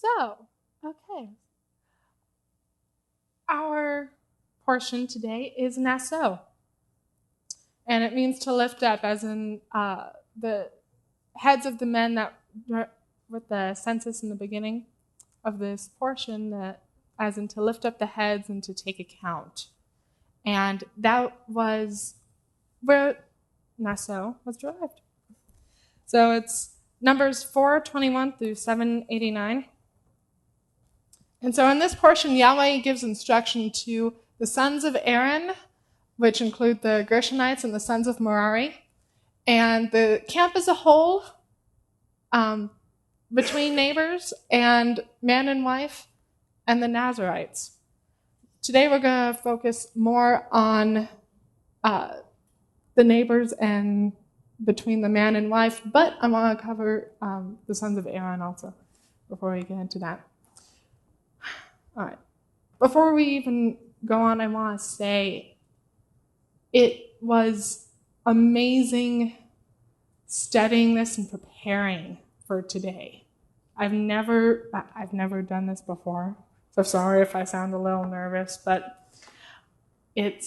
So, okay. Our portion today is Naso. And it means to lift up, as in the heads of the men that, with the census in the beginning of this portion, that, as in to lift up the heads and to take account. And that was where Naso was derived. So it's Numbers 4:21 through 7:89. And so in this portion, Yahweh gives instruction to the sons of Aaron, which include the Gershonites and the sons of Merari, and the camp as a whole, between neighbors and man and wife, and the Nazarites. Today we're going to focus more on the neighbors and between the man and wife, but I want to cover the sons of Aaron also before we get into that. All right. Before we even go on, I want to say it was amazing studying this and preparing for today. I've never done this before, so sorry if I sound a little nervous, but it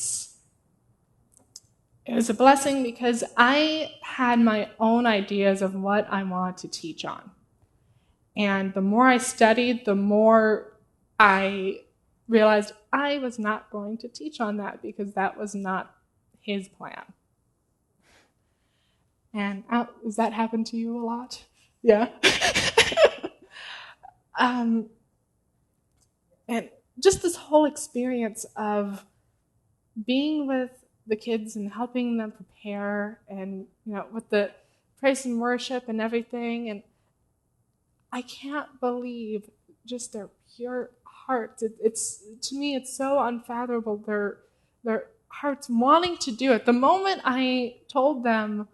was a blessing because I had my own ideas of what I wanted to teach on. And the more I studied, the more I realized I was not going to teach on that because that was not his plan. And does that happen to you a lot? Yeah. And just this whole experience of being with the kids and helping them prepare, and with the praise and worship and everything, and I can't believe just their pure hearts. It's to me, it's so unfathomable. Their hearts wanting to do it. The moment I told them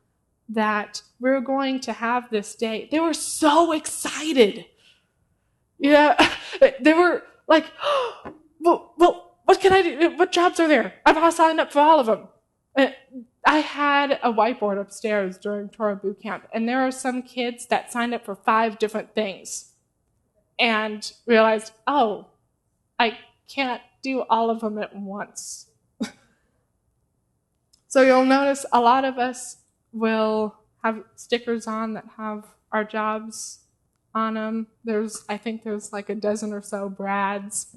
that we were going to have this day, they were so excited. Yeah, they were like, oh, well, what can I do? What jobs are there? I've all signed up for all of them. I had a whiteboard upstairs during Torah boot camp, and there are some kids that signed up for 5 different things and realized, oh, I can't do all of them at once. So you'll notice a lot of us will have stickers on that have our jobs on them. I think there's like a dozen or so Brads.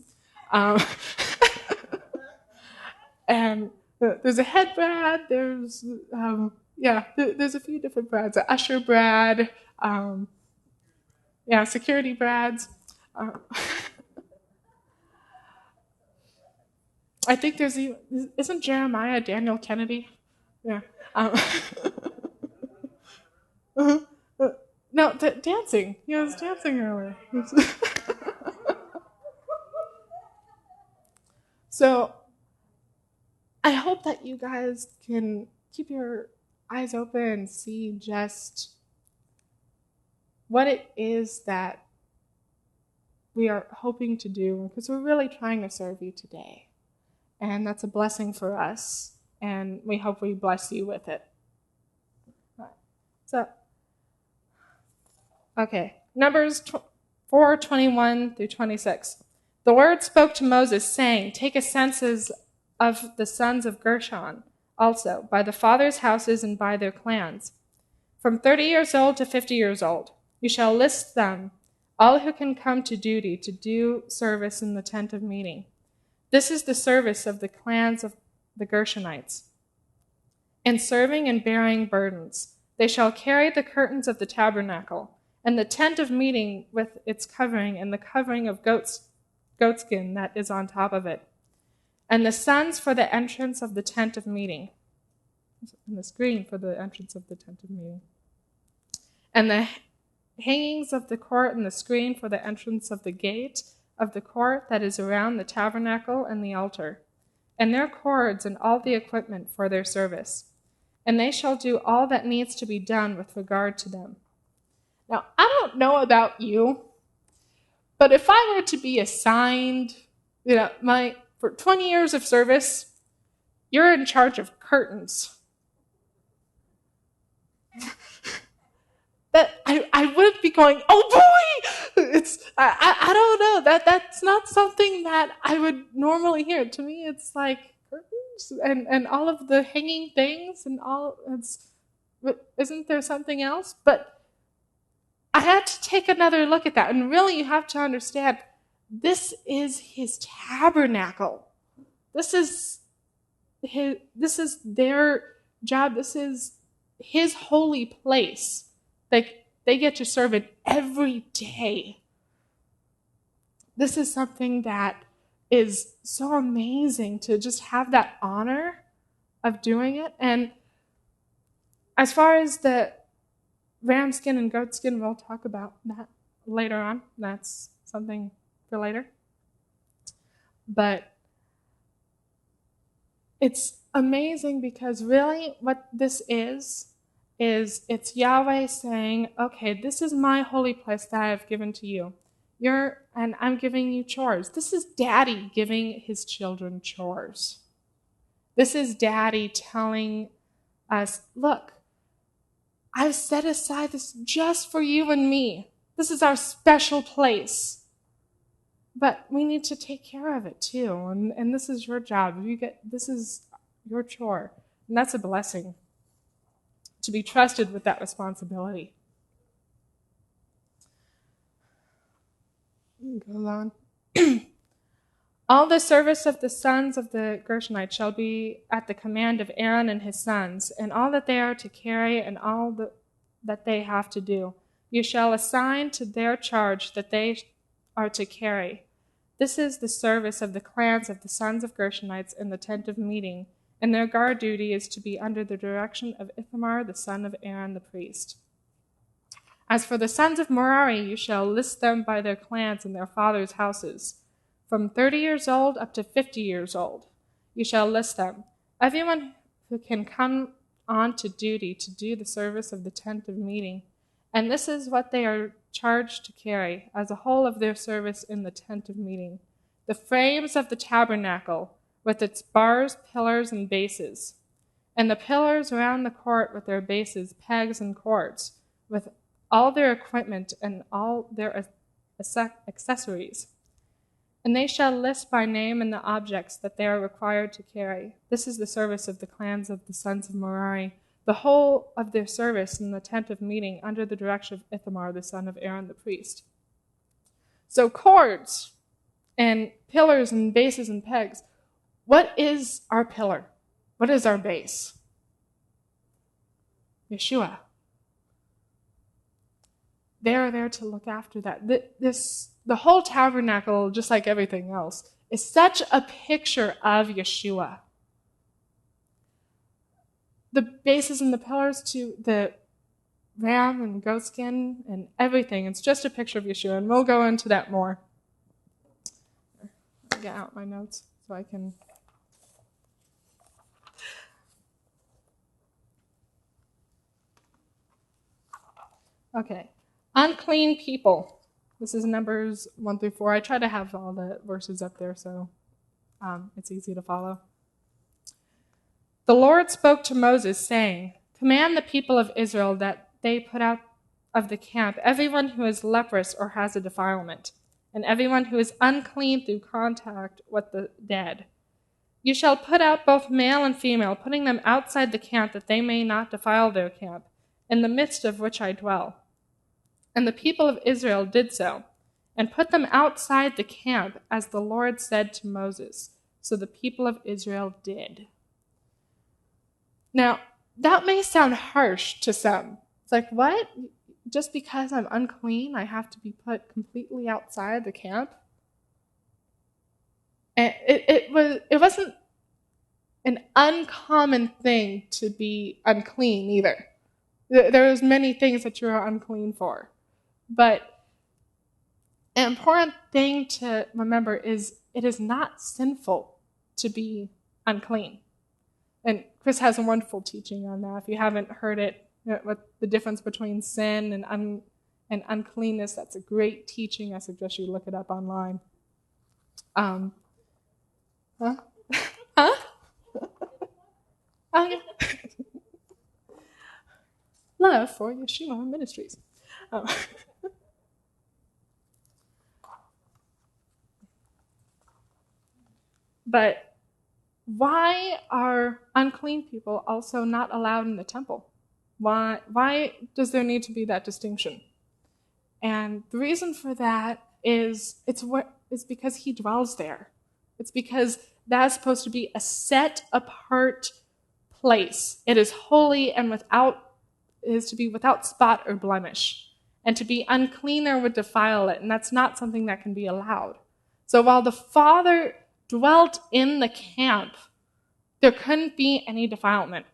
And there's a head Brad, there's a few different Brads. An usher Brad, security Brads. I think isn't Jeremiah Daniel Kennedy? Yeah. No, dancing. He was dancing earlier. So I hope that you guys can keep your eyes open and see just what it is that we are hoping to do, because we're really trying to serve you today. And that's a blessing for us, and we hope we bless you with it. All right. So, okay, Numbers 4:21 through 26. The Lord spoke to Moses, saying, take a census of the sons of Gershon, also, by the fathers' houses and by their clans, from 30 years old to 50 years old. You shall list them, all who can come to duty to do service in the tent of meeting. This is the service of the clans of the Gershonites. In serving and bearing burdens, they shall carry the curtains of the tabernacle, and the tent of meeting with its covering, and the covering of goatskin that is on top of it, and the sons for the entrance of the tent of meeting, and the screen for the entrance of the tent of meeting, and the hangings of the court and the screen for the entrance of the gate of the court that is around the tabernacle and the altar, and their cords and all the equipment for their service. And they shall do all that needs to be done with regard to them. Now, I don't know about you, but if I were to be assigned, for 20 years of service, you're in charge of curtains. that I wouldn't be going, oh boy! I don't know. That's not something that I would normally hear. To me, it's like curtains and all of the hanging things and all. Isn't there something else? But I had to take another look at that. And really, you have to understand, this is his tabernacle. This is their job. This is his holy place. They get to serve it every day. This is something that is so amazing to just have that honor of doing it. And as far as the ram skin and goat skin, we'll talk about that later on. That's something for later. But it's amazing because really what this is it's Yahweh saying, okay, this is my holy place that I have given to you. And I'm giving you chores. This is Daddy giving his children chores. This is Daddy telling us, look, I've set aside this just for you and me. This is our special place. But we need to take care of it too. And this is your job. This is your chore. And that's a blessing, to be trusted with that responsibility. It goes on. All the service of the sons of the Gershonites shall be at the command of Aaron and his sons, and all that they are to carry and all that they have to do. You shall assign to their charge that they are to carry. This is the service of the clans of the sons of Gershonites in the tent of meeting, and their guard duty is to be under the direction of Ithamar, the son of Aaron the priest. As for the sons of Merari, you shall list them by their clans and their fathers' houses, from 30 years old up to 50 years old. You shall list them. Everyone who can come on to duty to do the service of the tent of meeting. And this is what they are charged to carry, as a whole of their service in the tent of meeting. The frames of the tabernacle, with its bars, pillars, and bases, and the pillars around the court with their bases, pegs, and cords, with all their equipment and all their accessories. And they shall list by name and the objects that they are required to carry. This is the service of the clans of the sons of Merari, the whole of their service in the tent of meeting under the direction of Ithamar, the son of Aaron the priest. So cords and pillars and bases and pegs. What is our pillar? What is our base? Yeshua. They are there to look after that. The whole tabernacle, just like everything else, is such a picture of Yeshua. The bases and the pillars to the ram and goat skin and everything, it's just a picture of Yeshua, and we'll go into that more. I'll get out my notes so I can... Okay. Unclean people. This is Numbers 1 through 4. I try to have all the verses up there so it's easy to follow. The Lord spoke to Moses, saying, command the people of Israel that they put out of the camp everyone who is leprous or has a defilement, and everyone who is unclean through contact with the dead. You shall put out both male and female, putting them outside the camp, that they may not defile their camp, in the midst of which I dwell. And the people of Israel did so, and put them outside the camp, as the Lord said to Moses. So the people of Israel did. Now, that may sound harsh to some. It's like, what? Just because I'm unclean, I have to be put completely outside the camp? And it wasn't an uncommon thing to be unclean either. There was many things that you were unclean for. But an important thing to remember is it is not sinful to be unclean. And Chris has a wonderful teaching on that. If you haven't heard it, what the difference between sin and uncleanness, that's a great teaching. I suggest you look it up online. Huh? Okay. love for Yeshua Ministries. Um, but why are unclean people also not allowed in the temple? Why does there need to be that distinction? And the reason for that is because he dwells there. It's because that's supposed to be a set apart place. It is holy and is to be without spot or blemish. And to be unclean or would defile it, and that's not something that can be allowed. So while the Father dwelt in the camp, there couldn't be any defilement.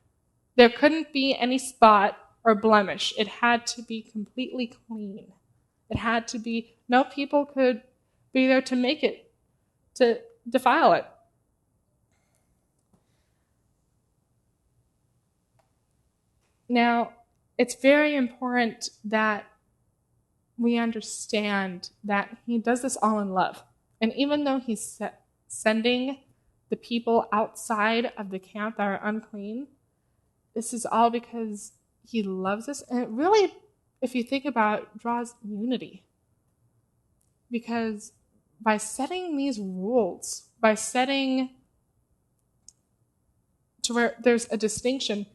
There couldn't be any spot or blemish. It had to be completely clean. It had to be, no people could be there to make it, to defile it. Now, it's very important that we understand that he does this all in love. And even though he's sending the people outside of the camp that are unclean, this is all because he loves us. And it really, if you think about it, draws unity. Because by setting these rules, by setting to where there's a distinction,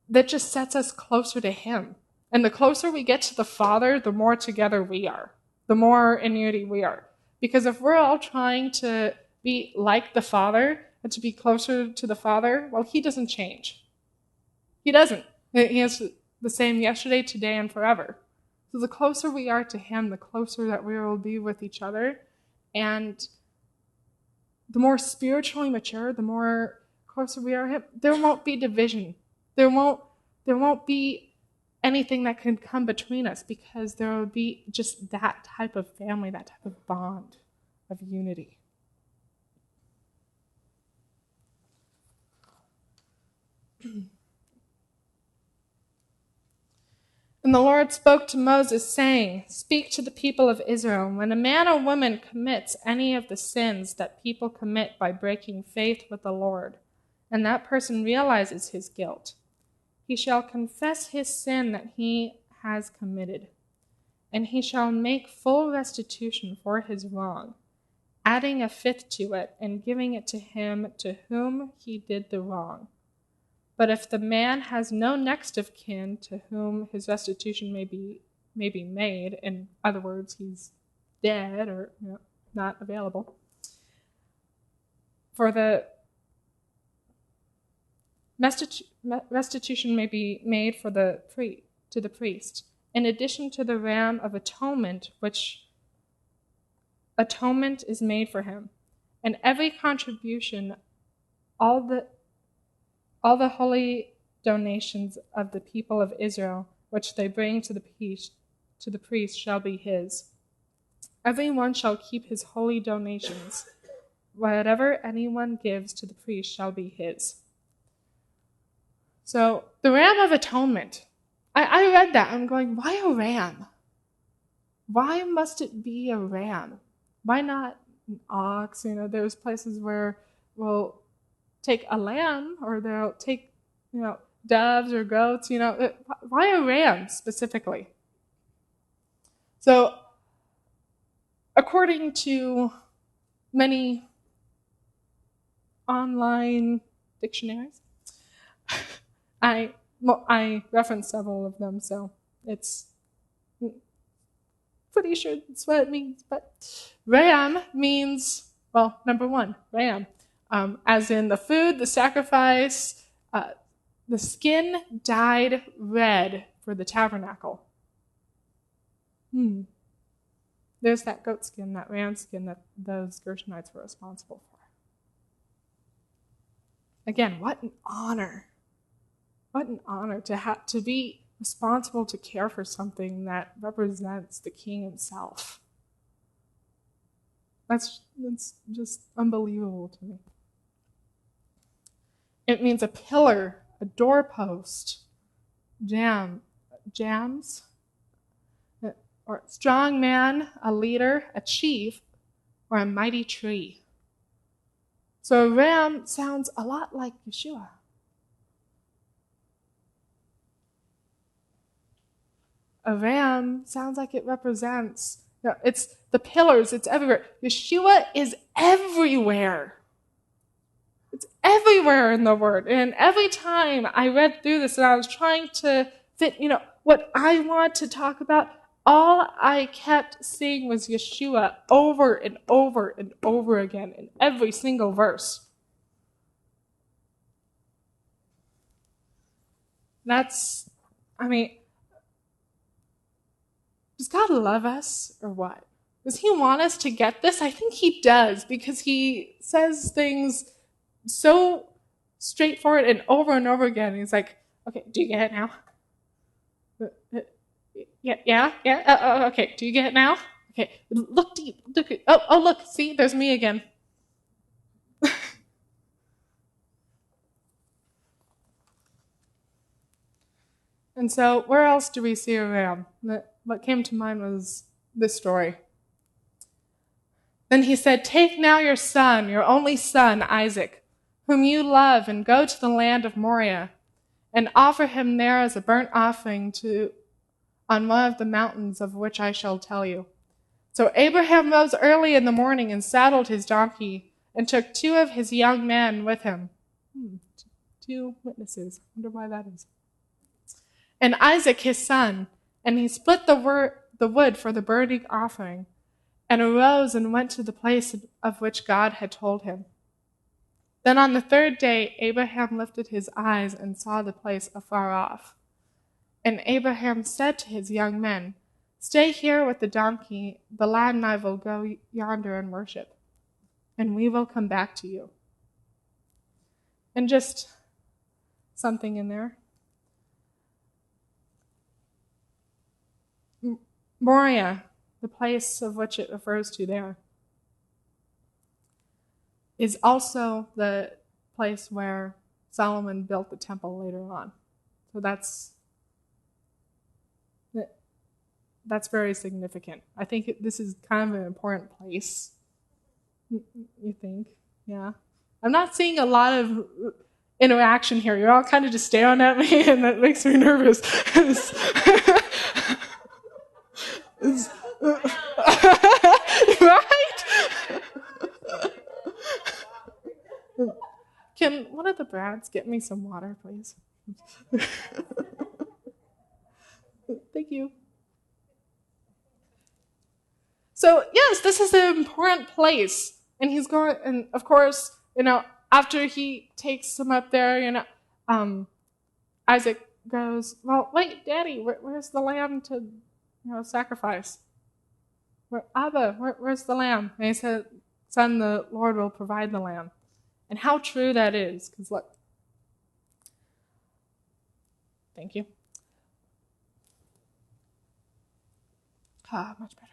that just sets us closer to him. And the closer we get to the Father, the more together we are, the more in unity we are. Because if we're all trying to be like the Father and to be closer to the Father, well, he doesn't change. He doesn't. He is the same yesterday, today, and forever. So the closer we are to him, the closer that we will be with each other. And the more spiritually mature, the more closer we are to him, there won't be division. There won't be anything that can come between us, because there will be just that type of family, that type of bond of unity. And the Lord spoke to Moses, saying, "Speak to the people of Israel, when a man or woman commits any of the sins that people commit by breaking faith with the Lord, and that person realizes his guilt, he shall confess his sin that he has committed, and he shall make full restitution for his wrong, adding a fifth to it and giving it to him to whom he did the wrong. But if the man has no next of kin to whom his restitution may be made, in other words, he's dead or not available, for the restitution may be made to the priest, in addition to the ram of atonement, which atonement is made for him, and every contribution, all the holy donations of the people of Israel, which they bring to the priest shall be his. Everyone shall keep his holy donations. Whatever anyone gives to the priest shall be his." So the ram of atonement, I read that. I'm going, why a ram? Why must it be a ram? Why not an ox? There's places where we'll take a lamb, or they'll take, doves or goats. Why a ram specifically? So, according to many online dictionaries, I referenced several of them, so it's pretty sure that's what it means. But ram means, well, number one, ram. As in the food, the sacrifice, the skin dyed red for the tabernacle. There's that goat skin, that ram skin that those Gershonites were responsible for. Again, what an honor. What an honor to be responsible to care for something that represents the king himself. That's just unbelievable to me. It means a pillar, a doorpost, jams, or a strong man, a leader, a chief, or a mighty tree. So a ram sounds a lot like Yeshua. a ram sounds like it represents, it's the pillars, it's everywhere. Yeshua is everywhere. It's everywhere in the Word. And every time I read through this and I was trying to fit, what I want to talk about, all I kept seeing was Yeshua over and over and over again in every single verse. Does God love us or what? Does he want us to get this? I think he does, because he says things so straightforward and over again. He's like, okay, do you get it now? Yeah. Okay, do you get it now? Okay, look deep. Look, see, there's me again. And so, where else do we see a ram? What came to mind was this story. Then he said, take now your son, your only son, Isaac, whom you love, and go to the land of Moriah, and offer him there as a burnt offering on one of the mountains of which I shall tell you. So Abraham rose early in the morning and saddled his donkey, and took 2 of his young men with him. 2 witnesses. I wonder why that is. And Isaac his son, and he split the wood for the burning offering, and arose and went to the place of which God had told him. Then on the 3rd day Abraham lifted his eyes and saw the place afar off. And Abraham said to his young men, stay here with the donkey, the lad and I will go yonder and worship, and we will come back to you. And just something in there. Moriah, the place of which it refers to there, is also the place where Solomon built the temple later on. So that's very significant. I think this is kind of an important place. You think? Yeah. I'm not seeing a lot of interaction here. You're all kind of just staring at me, and that makes me nervous. Right? Can one of the Brads get me some water, please? Thank you. So, yes, this is an important place. And he's going, and of course, after he takes them up there, Isaac goes, well, wait, Daddy, where's the lamb to, sacrifice? Abba, where's the lamb? And he said, Son, the Lord will provide the lamb. And how true that is, because look. Thank you. Much better.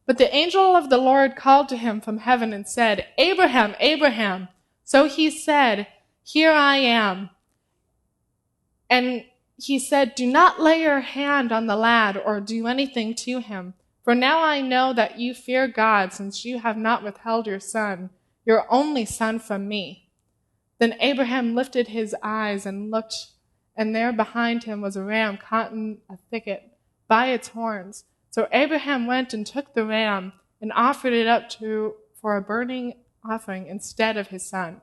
But the angel of the Lord called to him from heaven and said, Abraham, Abraham. So he said, Here I am. And he said, Do not lay your hand on the lad or do anything to him. For now I know that you fear God, since you have not withheld your son, your only son, from me. Then Abraham lifted his eyes and looked, and there behind him was a ram caught in a thicket by its horns. So Abraham went and took the ram and offered it up for a burning offering instead of his son.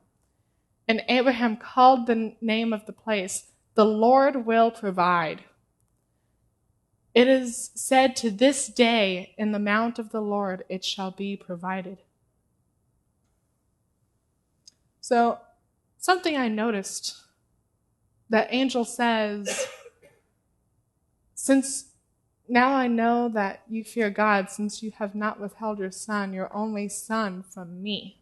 And Abraham called the name of the place, The Lord will provide. It is said to this day, in the mount of the Lord it shall be provided. So, something I noticed, that angel says, since now I know that you fear God, since you have not withheld your son, your only son, from me.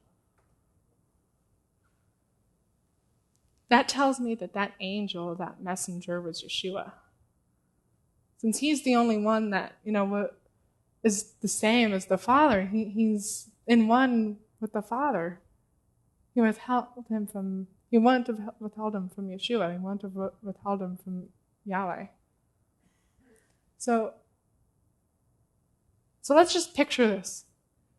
That tells me that angel, that messenger, was Yeshua. Since he's the only one that, is the same as the Father. He's in one with the Father. He wouldn't have withheld him from Yeshua. He wouldn't have withheld him from Yahweh. So let's just picture this.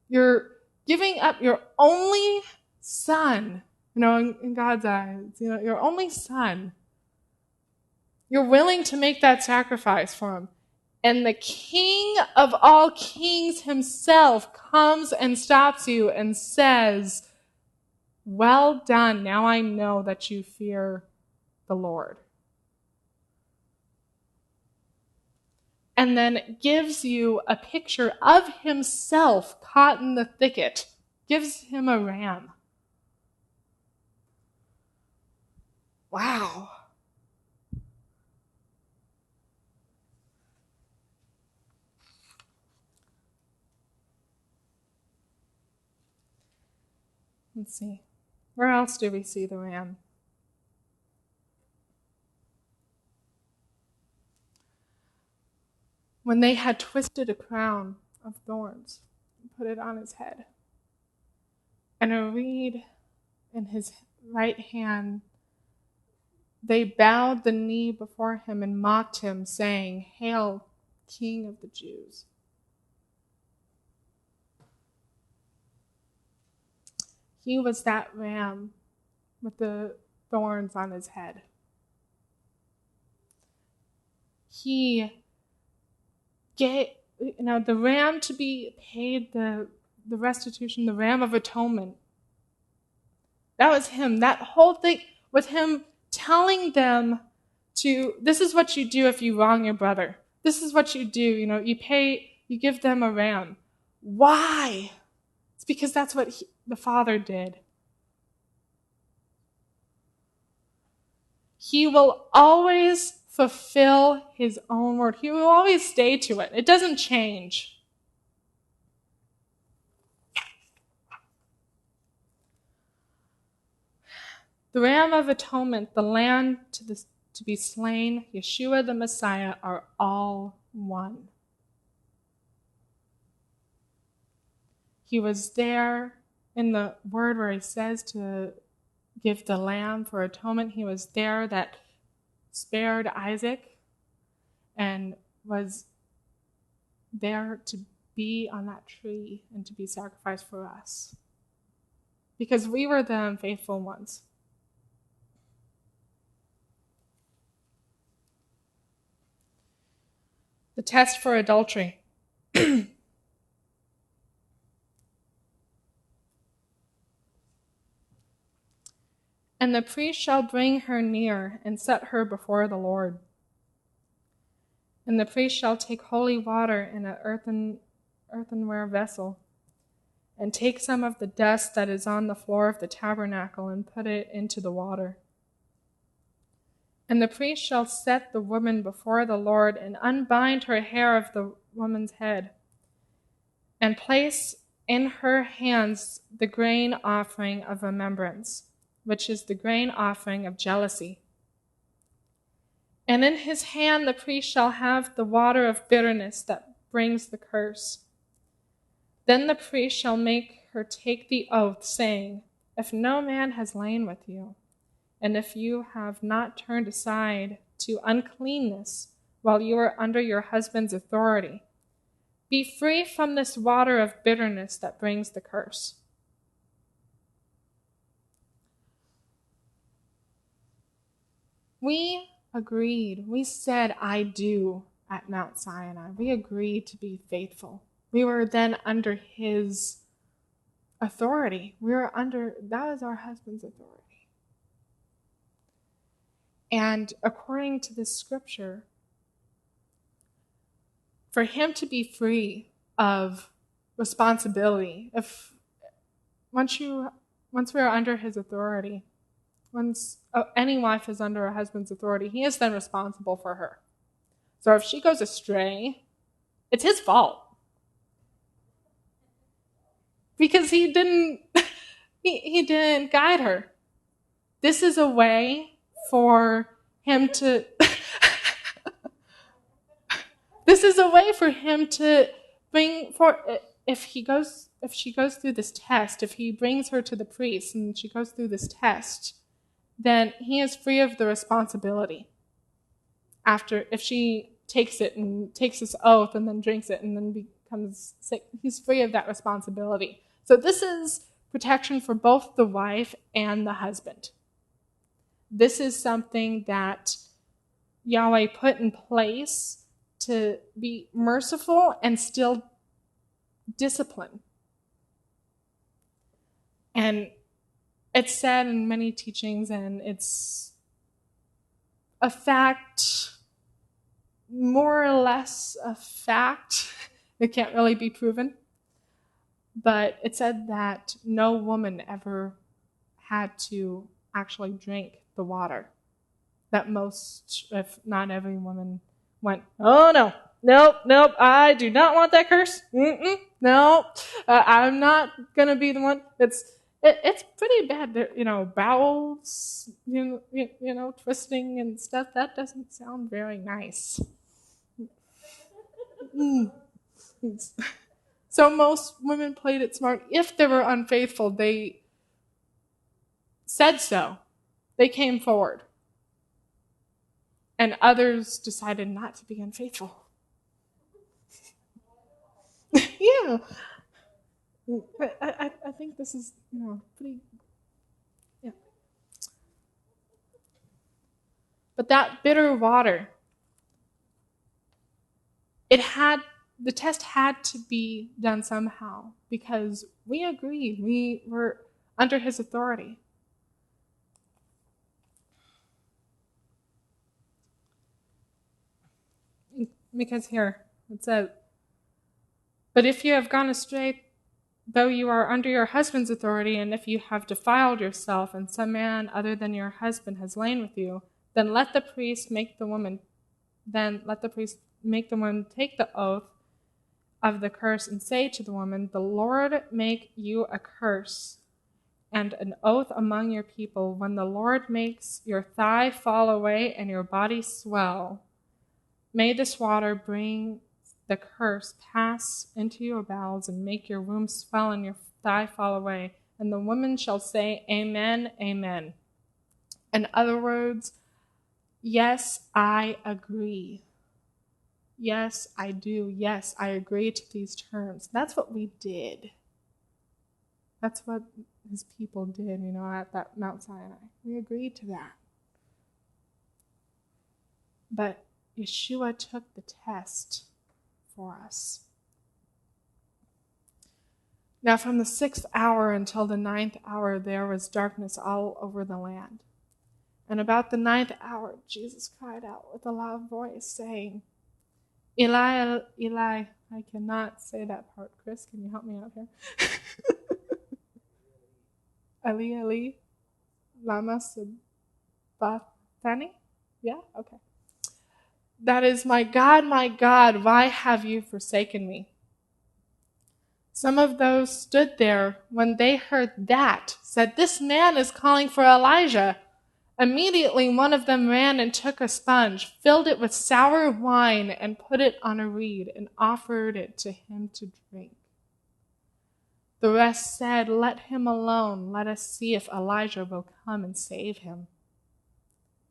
You're giving up your only son, in God's eyes, your only son. You're willing to make that sacrifice for him. And the King of all kings himself comes and stops you and says, well done, now I know that you fear the Lord. And then gives you a picture of himself caught in the thicket, gives him a ram. Wow. Let's see. Where else do we see the ram? When they had twisted a crown of thorns and put it on his head, and a reed in his right hand, they bowed the knee before him and mocked him, saying, Hail, King of the Jews. He was that ram with the thorns on his head. He gave, the ram to be paid the restitution, the ram of atonement. That was him. That whole thing with him telling them this is what you do if you wrong your brother. This is what you do. You give them a ram. Why? It's because that's what the Father did. He will always fulfill his own word. He will always stay to it. It doesn't change. The Ram of Atonement, the Lamb to be slain, Yeshua the Messiah are all one. He was there in the word where he says to give the lamb for atonement. He was there that spared Isaac and was there to be on that tree and to be sacrificed for us. Because we were the unfaithful ones. The test for adultery. And the priest shall bring her near and set her before the Lord. And the priest shall take holy water in an earthenware vessel, and take some of the dust that is on the floor of the tabernacle and put it into the water. And the priest shall set the woman before the Lord and unbind her hair of the woman's head, and place in her hands the grain offering of remembrance, which is the grain offering of jealousy. And in his hand the priest shall have the water of bitterness that brings the curse. Then the priest shall make her take the oath, saying, If no man has lain with you, and if you have not turned aside to uncleanness while you are under your husband's authority, be free from this water of bitterness that brings the curse. We agreed. We said, I do at Mount Sinai. We agreed to be faithful. We were then under his authority. That was our husband's authority. And according to this scripture, for him to be free of responsibility, once we are under his authority, once any wife is under her husband's authority, he is then responsible for her. So if she goes astray, it's his fault. Because he didn't guide her. This is a way for him to bring for if she goes through this test, if he brings her to the priest and she goes through this test, then he is free of the responsibility. If she takes it and takes this oath and then drinks it and then becomes sick, he's free of that responsibility. So this is protection for both the wife and the husband. This is something that Yahweh put in place to be merciful and still discipline. And it's said in many teachings, and it's a fact, more or less a fact. It can't really be proven. But it said that no woman ever had to actually drink the water. That most, if not every woman, went, oh no, nope, I do not want that curse. No, I'm not going to be the one. It's pretty bad. Bowels, twisting and stuff. That doesn't sound very nice. So most women played it smart. If they were unfaithful, they said so. They came forward. And others decided not to be unfaithful. Yeah. I think this is, pretty, yeah. But that bitter water, the test had to be done somehow because we agreed. We were under his authority. Because here, it says, but if you have gone astray, though you are under your husband's authority, and if you have defiled yourself, and some man other than your husband has lain with you, then let the priest make the woman take the oath of the curse and say to the woman, the Lord make you a curse and an oath among your people. When the Lord makes your thigh fall away and your body swell, may this water bring the curse pass into your bowels and make your womb swell and your thigh fall away. And the woman shall say, Amen, Amen. In other words, yes, I agree. Yes, I do. Yes, I agree to these terms. That's what we did. That's what his people did, at that Mount Sinai. We agreed to that. But Yeshua took the test for us. Now, from the 6th hour until the 9th hour, there was darkness all over the land. And about the 9th hour, Jesus cried out with a loud voice, saying, Eli, Eli, I cannot say that part. Chris, can you help me out here? Eli, Eli, lama sabachthani? Yeah? Okay. That is, my God, why have you forsaken me? Some of those stood there when they heard that, said, this man is calling for Elijah. Immediately one of them ran and took a sponge, filled it with sour wine, and put it on a reed, and offered it to him to drink. The rest said, let him alone. Let us see if Elijah will come and save him.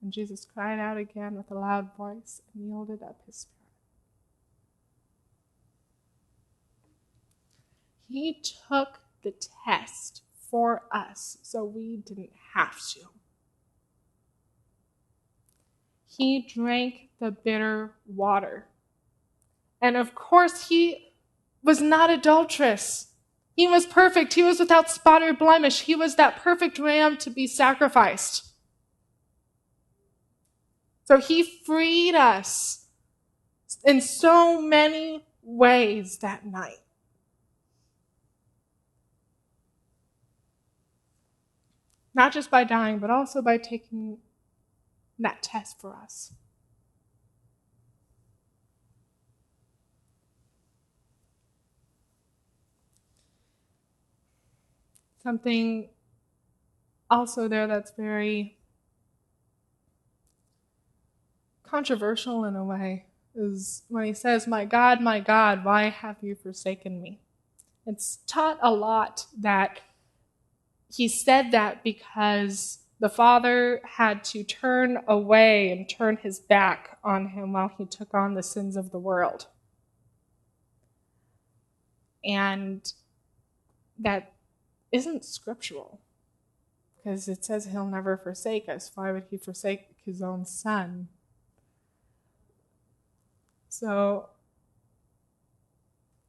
And Jesus cried out again with a loud voice and yielded up his spirit. He took the test for us so we didn't have to. He drank the bitter water. And of course, he was not adulterous. He was perfect. He was without spot or blemish. He was that perfect lamb to be sacrificed. So he freed us in so many ways that night. Not just by dying, but also by taking that test for us. Something also there that's very controversial in a way is when he says, my God, why have you forsaken me? It's taught a lot that he said that because the Father had to turn away and turn his back on him while he took on the sins of the world. And that isn't scriptural, because it says he'll never forsake us. Why would he forsake his own son? So,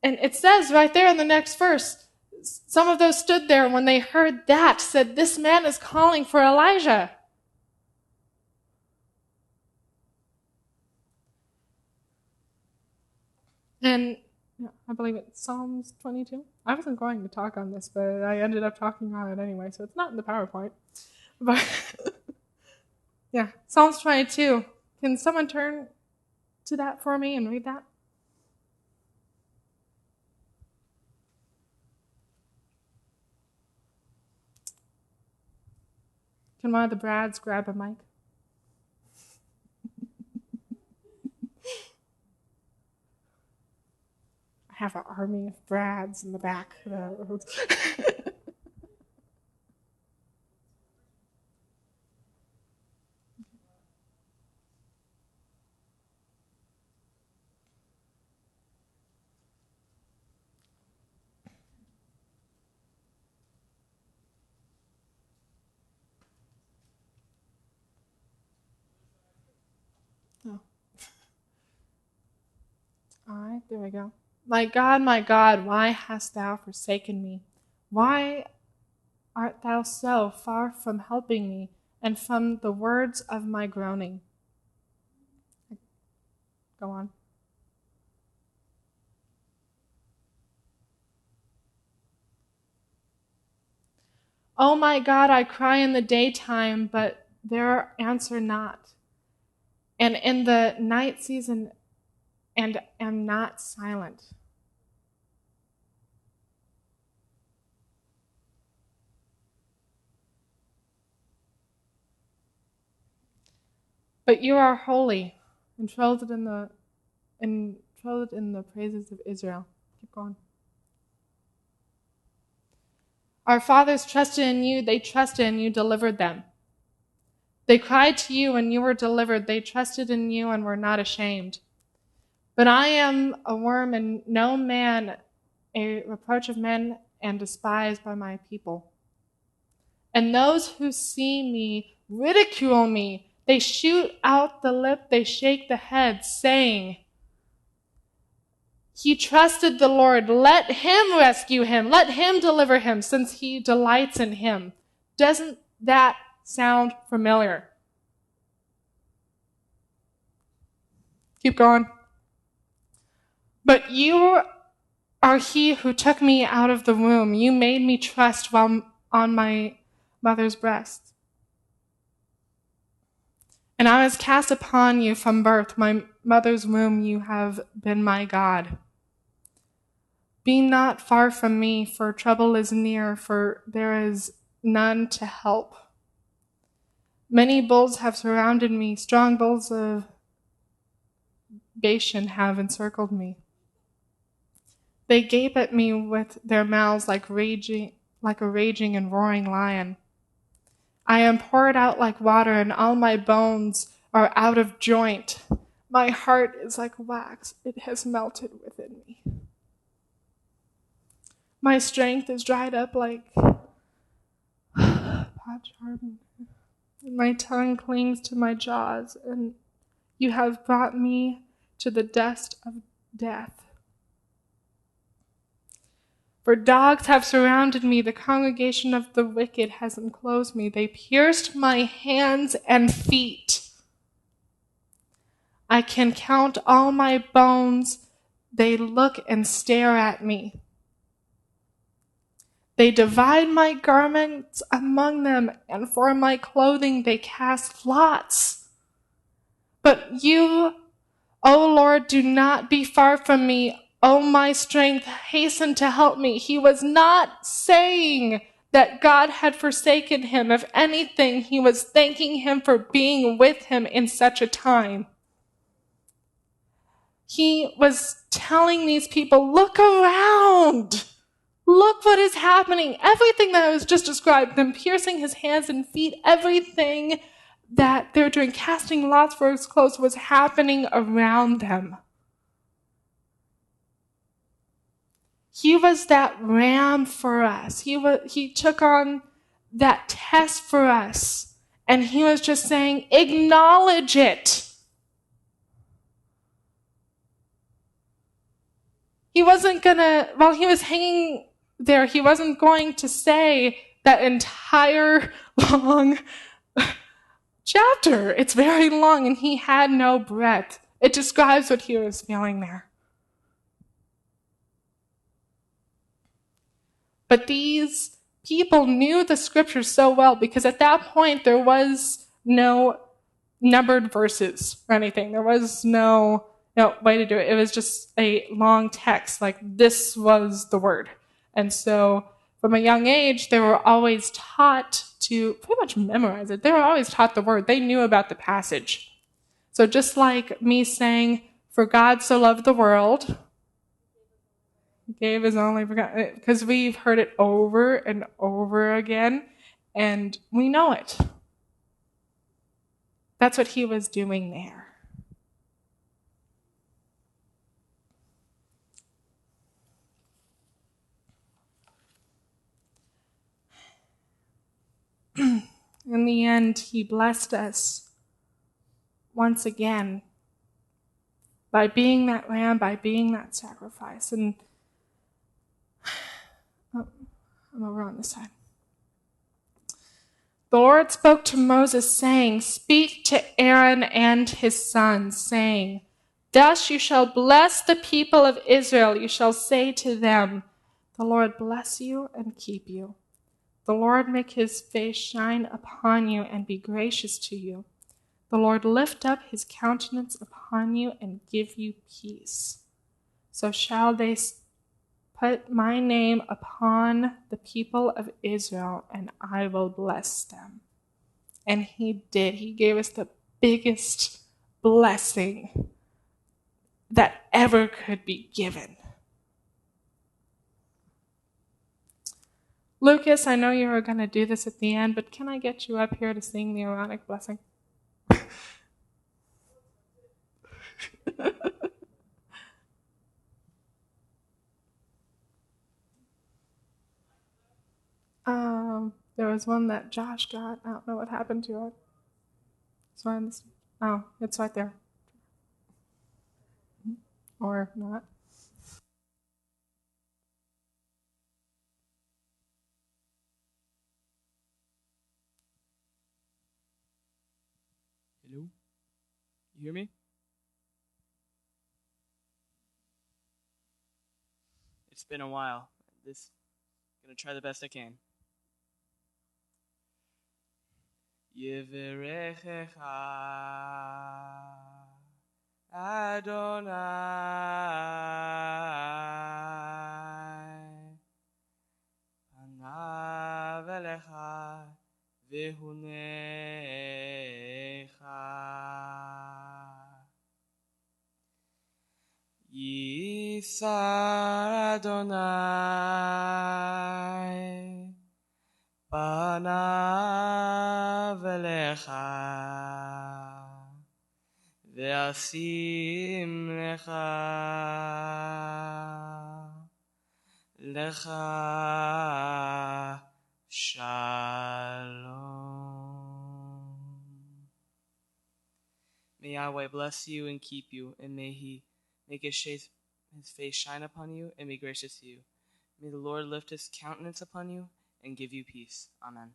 and it says right there in the next verse, some of those stood there when they heard that said, this man is calling for Elijah. And I believe it's Psalms 22. I wasn't going to talk on this, but I ended up talking on it anyway, so it's not in the PowerPoint. But yeah, Psalms 22. Can someone turn to that for me and read that? Can one of the Brads grab a mic? I have an army of Brads in the back. Oh. All right, there we go. My God, why hast thou forsaken me? Why art thou so far from helping me, and from the words of my groaning? Go on. Oh my God, I cry in the daytime, but there answer not. And in the night season, and am not silent. But you are holy, enthroned in the praises of Israel. Keep going. Our fathers trusted in you, they trusted and you delivered them. They cried to you and you were delivered. They trusted in you and were not ashamed. But I am a worm and no man, a reproach of men and despised by my people. And those who see me ridicule me. They shoot out the lip, they shake the head, saying, he trusted the Lord. Let him rescue him. Let him deliver him, since he delights in him. Doesn't that sound familiar? Keep going. But you are he who took me out of the womb. You made me trust while on my mother's breast. And I was cast upon you from birth. My mother's womb, you have been my God. Be not far from me, for trouble is near, for there is none to help. Many bulls have surrounded me. Strong bulls of Bashan have encircled me. They gape at me with their mouths like a raging and roaring lion. I am poured out like water, and all my bones are out of joint. My heart is like wax. It has melted within me. My strength is dried up like potsherd, and my tongue clings to my jaws, and you have brought me to the dust of death. For dogs have surrounded me, the congregation of the wicked has enclosed me. They pierced my hands and feet. I can count all my bones. They look and stare at me. They divide my garments among them, and for my clothing they cast lots. But you, O Lord, do not be far from me. O my strength, hasten to help me. He was not saying that God had forsaken him. If anything, he was thanking him for being with him in such a time. He was telling these people, look around. Look what is happening. Everything that was just described, them piercing his hands and feet, everything that they're doing, casting lots for his clothes, was happening around them. He was that ram for us. He took on that test for us. And he was just saying, acknowledge it. he wasn't gonna, while he was hanging there, he wasn't going to say that entire long chapter. It's very long, and he had no breath. It describes what he was feeling there. But these people knew the scriptures so well, because at that point there was no numbered verses or anything. There was no way to do it. It was just a long text, like this was the word. And so from a young age, they were always taught to pretty much memorize it. They were always taught the word. They knew about the passage. So just like me saying, for God so loved the world, he gave his only begotten, because we've heard it over and over again, and we know it. That's what he was doing there. In the end, he blessed us once again by being that lamb, by being that sacrifice. And I'm over on this side. The Lord spoke to Moses, saying, speak to Aaron and his sons, saying, thus you shall bless the people of Israel. You shall say to them, the Lord bless you and keep you. The Lord make his face shine upon you and be gracious to you. The Lord lift up his countenance upon you and give you peace. So shall they put my name upon the people of Israel, and I will bless them. And he did. He gave us the biggest blessing that ever could be given. Lucas, I know you were going to do this at the end, but can I get you up here to sing the Aaronic blessing? There was one that Josh got. I don't know what happened to it. Oh, it's right there. Or not. Hello? You hear me? It's been a while. Gonna try the best I can. Yeverechecha Adonai Panav Elecha Vehunecha Yisar Adonai Panav Elecha Ve'asim Lecha Lecha Shalom. May Yahweh bless you and keep you, and may he make his face shine upon you and be gracious to you. May the Lord lift his countenance upon you and give you peace. Amen.